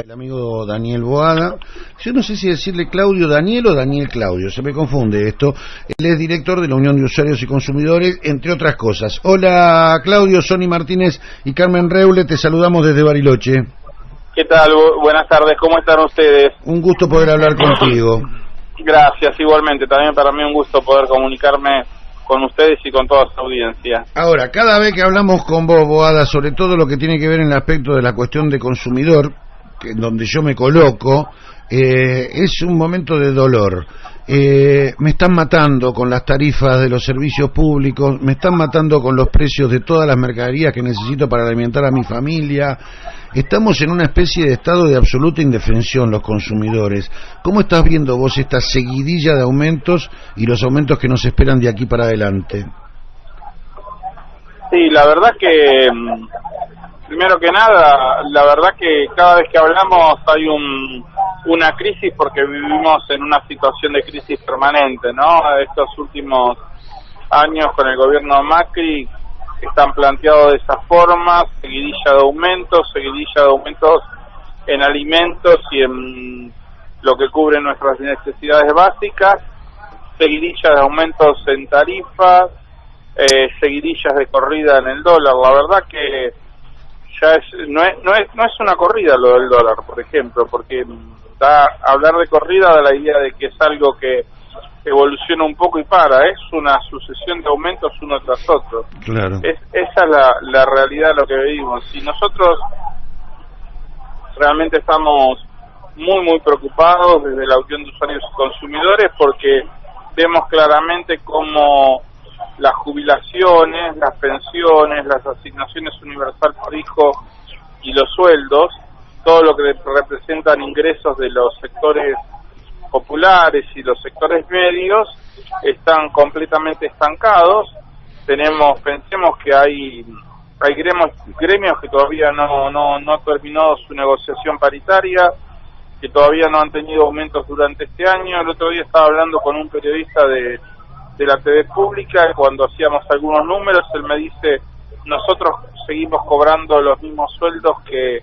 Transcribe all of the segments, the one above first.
El amigo Daniel Boada, yo no sé si decirle Claudio Daniel o Daniel Claudio, se me confunde esto. Él es director de la Unión de Usuarios y Consumidores, entre otras cosas. Hola Claudio, Sonny Martínez y Carmen Reule, te saludamos desde Bariloche. ¿Qué tal? Buenas tardes, ¿cómo están ustedes? Un gusto poder hablar contigo. Gracias, igualmente, también para mí un gusto poder comunicarme con ustedes y con toda su audiencia. Ahora, cada vez que hablamos con vos, Boada, sobre todo lo que tiene que ver en el aspecto de la cuestión de consumidor, en donde yo me coloco, es un momento de dolor. Me están matando con las tarifas de los servicios públicos, me están matando con los precios de todas las mercaderías que necesito para alimentar a mi familia. Estamos en una especie de estado de absoluta indefensión los consumidores. ¿Cómo estás viendo vos esta seguidilla de aumentos y los aumentos que nos esperan de aquí para adelante? Sí, la verdad que, primero que nada, la verdad que cada vez que hablamos hay una crisis porque vivimos en una situación de crisis permanente, ¿no? Estos últimos años con el gobierno Macri están planteados de esa forma, seguidilla de aumentos en alimentos y en lo que cubre nuestras necesidades básicas, seguidilla de aumentos en tarifas, seguidillas de corrida en el dólar. La verdad que ya no es una corrida lo del dólar, por ejemplo, porque hablar de corrida da la idea de que es algo que evoluciona un poco y es una sucesión de aumentos uno tras otro. Claro. Esa es la realidad de lo que vivimos. Y nosotros realmente estamos muy preocupados desde la Unión de Usuarios y Consumidores porque vemos claramente cómo las jubilaciones, las pensiones, las asignaciones universal por hijo y los sueldos, todo lo que representan ingresos de los sectores populares y los sectores medios, están completamente estancados. Pensemos que hay gremios que todavía no terminó su negociación paritaria, que todavía no han tenido aumentos durante este año. El otro día estaba hablando con un periodista de la TV pública y cuando hacíamos algunos números él me dice, nosotros seguimos cobrando los mismos sueldos que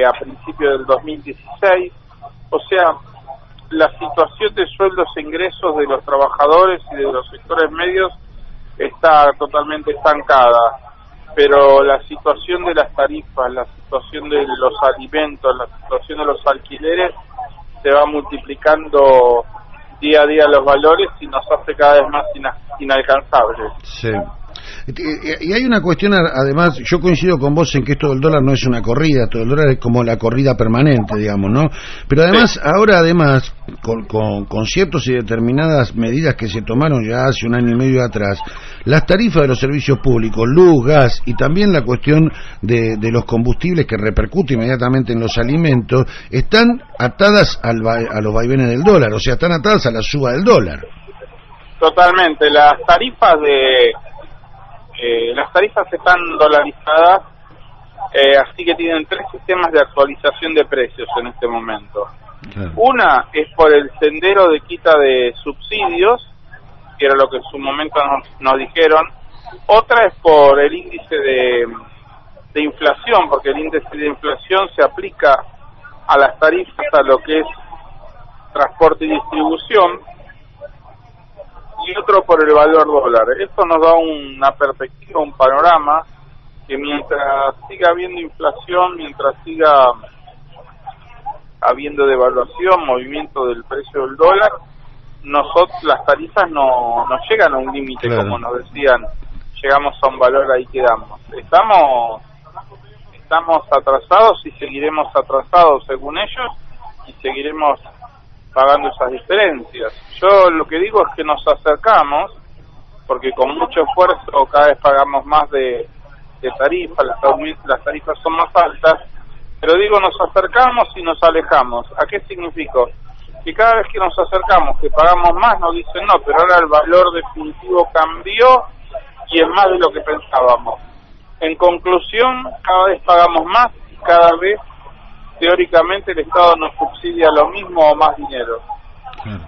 a principios del 2016, o sea, la situación de sueldos e ingresos de los trabajadores y de los sectores medios está totalmente estancada, pero la situación de las tarifas, la situación de los alimentos, la situación de los alquileres se va multiplicando día a día los valores y nos hace cada vez más inalcanzables. Sí. Y hay una cuestión, además, yo coincido con vos en que esto del dólar no es una corrida, esto del dólar es como la corrida permanente, digamos, ¿no? Pero además, ahora con ciertas y determinadas medidas que se tomaron ya hace un año y medio atrás, las tarifas de los servicios públicos, luz, gas y también la cuestión de los combustibles que repercute inmediatamente en los alimentos, están atadas a los vaivenes del dólar, o sea, están atadas a la suba del dólar. Totalmente, las tarifas están dolarizadas, así que tienen 3 sistemas de actualización de precios en este momento. Claro. Una es por el sendero de quita de subsidios, que era lo que en su momento nos dijeron. Otra es por el índice de inflación, porque el índice de inflación se aplica a las tarifas, a lo que es transporte y distribución. Y otro por el valor dólar. Esto nos da una perspectiva, un panorama, que mientras siga habiendo inflación, mientras siga habiendo devaluación, movimiento del precio del dólar, las tarifas no llegan a un límite, claro. Como nos decían, llegamos a un valor, ahí quedamos. Estamos atrasados y seguiremos atrasados según ellos y seguiremos pagando esas diferencias. Yo lo que digo es que nos acercamos, porque con mucho esfuerzo cada vez pagamos más de tarifas, las tarifas son más altas, pero digo nos acercamos y nos alejamos. ¿A qué significó? Que cada vez que nos acercamos, que pagamos más, nos dicen no, pero ahora el valor definitivo cambió y es más de lo que pensábamos. En conclusión, cada vez pagamos más y cada vez teóricamente el Estado nos subsidia lo mismo o más dinero. Claro.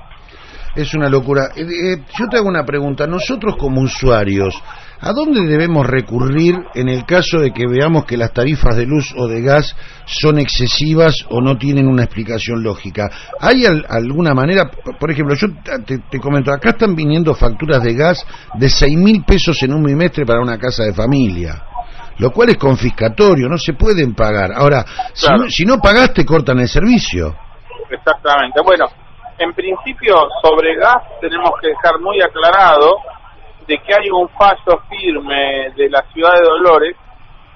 Es una locura. Yo te hago una pregunta. Nosotros como usuarios, ¿A dónde debemos recurrir en el caso de que veamos que las tarifas de luz o de gas son excesivas o no tienen una explicación lógica? ¿Hay alguna manera? Por ejemplo, yo te comento, acá están viniendo facturas de gas de 6.000 pesos en un bimestre para una casa de familia, lo cual es confiscatorio, no se pueden pagar. Ahora, claro, si no pagás te cortan el servicio. Exactamente. Bueno, en principio sobre gas tenemos que dejar muy aclarado de que hay un fallo firme de la ciudad de Dolores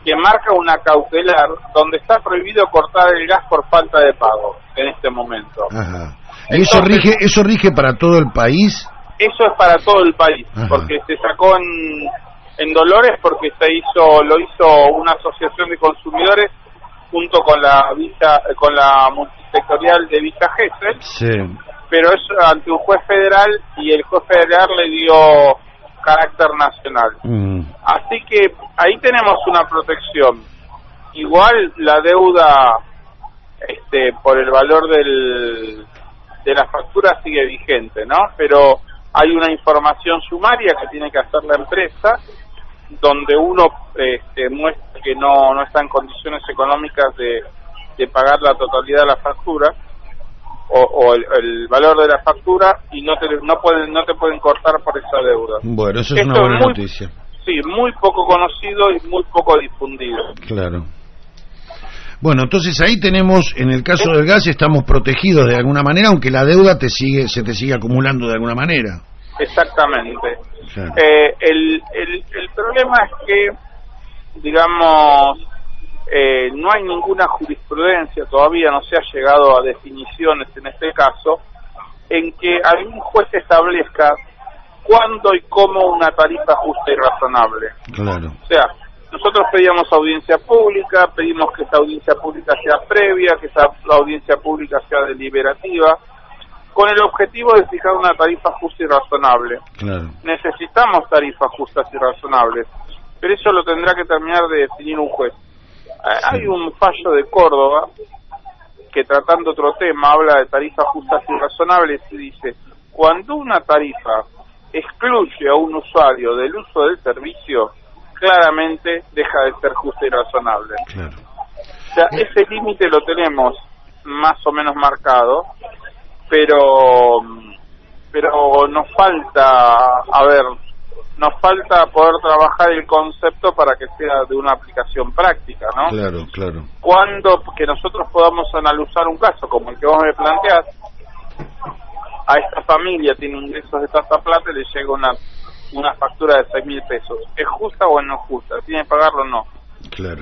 que marca una cautelar donde está prohibido cortar el gas por falta de pago en este momento. Ajá. ¿Y eso rige para todo el país? Eso es para todo el país. Ajá. Porque se sacó en Dolores porque lo hizo una asociación de consumidores junto con la multisectorial de Villa Gesell. Sí. Pero es ante un juez federal y el juez federal le dio carácter nacional. Así que ahí tenemos una protección. Igual la deuda por el valor de la factura sigue vigente, ¿no? Pero hay una información sumaria que tiene que hacer la empresa donde uno muestra que no está en condiciones económicas de pagar la totalidad de la factura o el valor de la factura y no te pueden cortar por esa deuda. Bueno, eso es una buena noticia. Sí, muy poco conocido y muy poco difundido. Claro. Bueno, entonces ahí tenemos, en el caso del gas, estamos protegidos de alguna manera, aunque la deuda se te sigue acumulando de alguna manera. Exactamente. Claro. El problema es que, digamos, no hay ninguna jurisprudencia, todavía no se ha llegado a definiciones en este caso, en que algún juez establezca cuándo y cómo una tarifa justa y razonable. Claro. O sea, nosotros pedíamos audiencia pública, pedimos que esa audiencia pública sea previa, que esa audiencia pública sea deliberativa, con el objetivo de fijar una tarifa justa y razonable. Claro. Necesitamos tarifas justas y razonables, pero eso lo tendrá que terminar de definir un juez. Hay un fallo de Córdoba que, tratando otro tema, habla de tarifas justas y razonables y dice: cuando una tarifa excluye a un usuario del uso del servicio, claramente deja de ser justa y razonable. Claro. O sea, ese límite lo tenemos más o menos marcado, pero nos falta poder trabajar el concepto para que sea de una aplicación práctica, ¿no? Claro, claro. Cuando que nosotros podamos analizar un caso como el que vos me planteás, a esta familia tiene ingresos de tanta plata y le llega una factura de 6.000 pesos. ¿Es justa o no justa? ¿Tiene que pagarlo o no? Claro.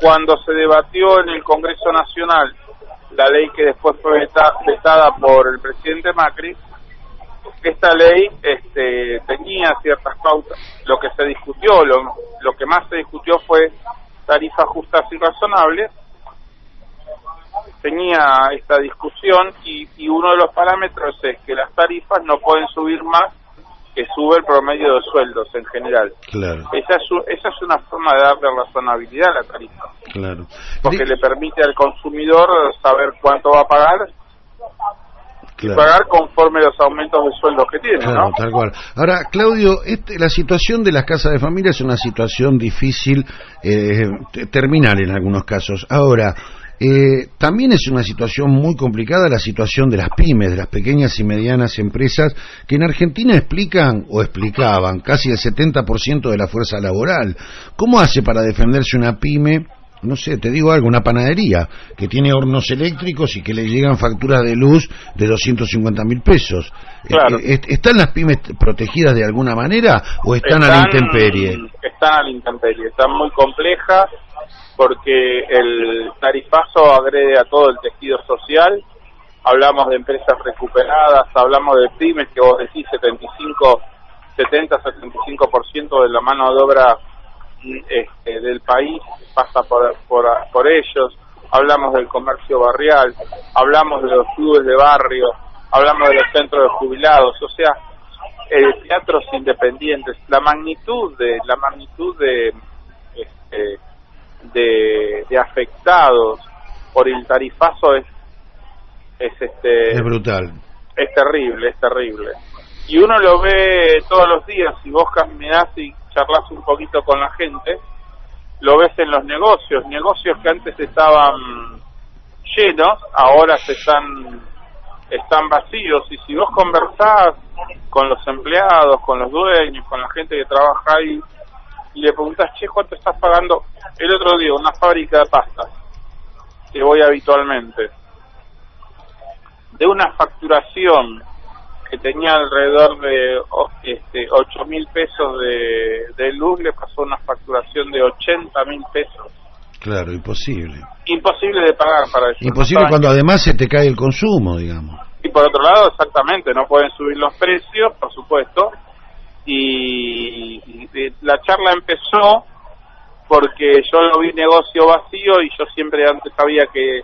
Cuando se debatió en el Congreso Nacional la ley que después fue vetada por el presidente Macri, esta ley tenía ciertas pautas. Lo que se discutió, lo que más se discutió fue tarifas justas y razonables. Tenía esta discusión y uno de los parámetros es que las tarifas no pueden subir más que sube el promedio de sueldos en general. Claro. Esa es una forma de darle razonabilidad a la tarifa. Claro. Porque le permite al consumidor saber cuánto va a pagar. Claro. Pagar conforme los aumentos de sueldos que tiene, claro, ¿no? Tal cual. Ahora, Claudio, la situación de las casas de familia es una situación difícil, terminal en algunos casos. Ahora, también es una situación muy complicada la situación de las pymes, de las pequeñas y medianas empresas, que en Argentina explicaban casi el 70% de la fuerza laboral. ¿Cómo hace para defenderse una pyme? No sé, te digo algo, una panadería que tiene hornos eléctricos y que le llegan facturas de luz de 250.000 pesos. Claro. ¿Están las pymes protegidas de alguna manera o están a la intemperie? Están a la intemperie, están muy complejas porque el tarifazo agrede a todo el tejido social. Hablamos de empresas recuperadas, hablamos de pymes que vos decís 70-75% de la mano de obra del país pasa por ellos. Hablamos del comercio barrial, hablamos de los clubes de barrio, hablamos de los centros de jubilados, o sea, teatros independientes. La magnitud de afectados por el tarifazo es brutal, es terrible. Y uno lo ve todos los días. Si vos caminás y charlas un poquito con la gente, lo ves en los negocios que antes estaban llenos, ahora están vacíos, y si vos conversás con los empleados, con los dueños, con la gente que trabaja ahí, y le preguntás, che, ¿cuánto estás pagando? El otro día, una fábrica de pastas, que voy habitualmente, de una facturación que tenía alrededor de 8.000 pesos de luz, le pasó una facturación de 80.000 pesos. Claro, imposible. Imposible de pagar para ellos. Imposible cuando además se te cae el consumo, digamos. Y por otro lado, exactamente, no pueden subir los precios, por supuesto, y la charla empezó porque yo lo vi negocio vacío y yo siempre antes sabía que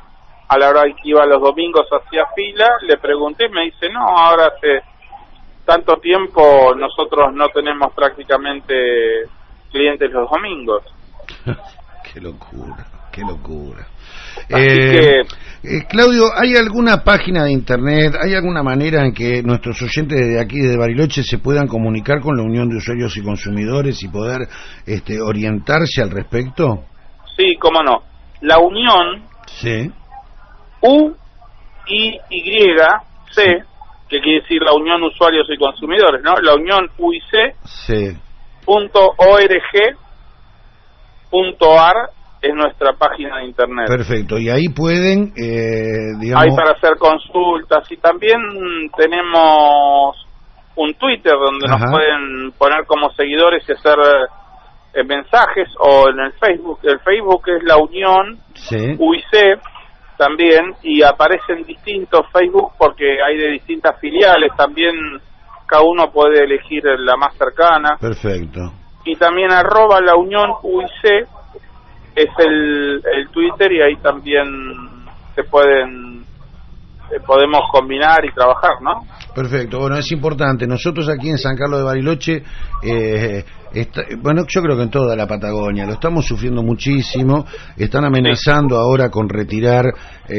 a la hora que iba los domingos hacía fila, le pregunté, me dice, no, ahora hace tanto tiempo nosotros no tenemos prácticamente clientes los domingos. Qué locura, qué locura. Así Claudio, ¿hay alguna página de internet, hay alguna manera en que nuestros oyentes de aquí de Bariloche se puedan comunicar con la Unión de Usuarios y Consumidores y poder orientarse al respecto? Sí, cómo no. La Unión, sí. UIYC, que quiere decir la Unión Usuarios y Consumidores, ¿no? La Unión UIC, sí. .org.ar es nuestra página de internet. Perfecto, y ahí pueden, digamos... Hay para hacer consultas, y también tenemos un Twitter donde Ajá. nos pueden poner como seguidores y hacer mensajes, o en el Facebook. El Facebook es la Unión sí. UIC también, y aparecen distintos Facebook porque hay de distintas filiales, también cada uno puede elegir la más cercana. Perfecto. Y también @ la Unión UIC es el Twitter, y ahí también podemos combinar y trabajar, ¿no? Perfecto, bueno, es importante. Nosotros aquí en San Carlos de Bariloche, bueno, yo creo que en toda la Patagonia lo estamos sufriendo muchísimo. Están amenazando ahora con retirar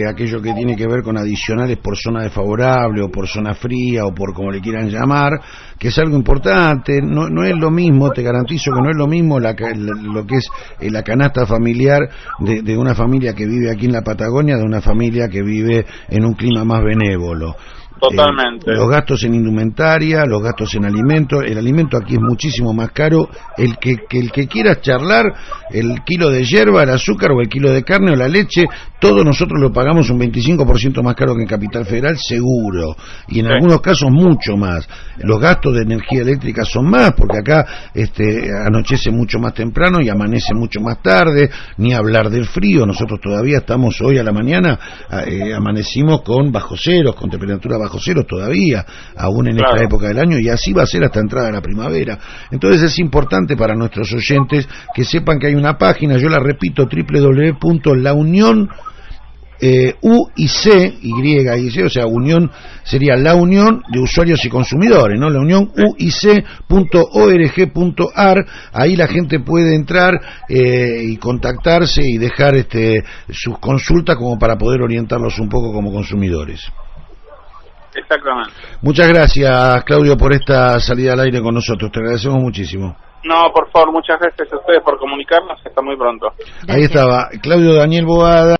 aquello que tiene que ver con adicionales por zona desfavorable o por zona fría o por como le quieran llamar, que es algo importante. No es lo mismo, te garantizo que no es lo mismo lo que es la canasta familiar de una familia que vive aquí en la Patagonia de una familia que vive en un clima más benévolo. Totalmente. Los gastos en indumentaria, los gastos en alimentos, el alimento aquí es muchísimo más caro. El que quiera charlar, el kilo de yerba, el azúcar o el kilo de carne o la leche, todo nosotros lo pagamos un 25% más caro que en Capital Federal, seguro, y en algunos casos mucho más. Los gastos de energía eléctrica son más, porque acá anochece mucho más temprano y amanece mucho más tarde, ni hablar del frío. Nosotros todavía estamos hoy a la mañana, amanecimos con bajo ceros, con temperatura bajo ceros todavía, aún en esta época del año, y así va a ser hasta entrada la primavera. Entonces es importante para nuestros oyentes que sepan que hay una página, yo la repito, www.launion UIC, o sea, Unión sería la Unión de Usuarios y Consumidores, ¿no? La Unión UIC.org.ar. Ahí la gente puede entrar y contactarse y dejar sus consultas como para poder orientarlos un poco como consumidores. Exactamente. Muchas gracias, Claudio, por esta salida al aire con nosotros. Te agradecemos muchísimo. No, por favor, muchas gracias a ustedes por comunicarnos. Hasta muy pronto. Ahí estaba Claudio Daniel Boada.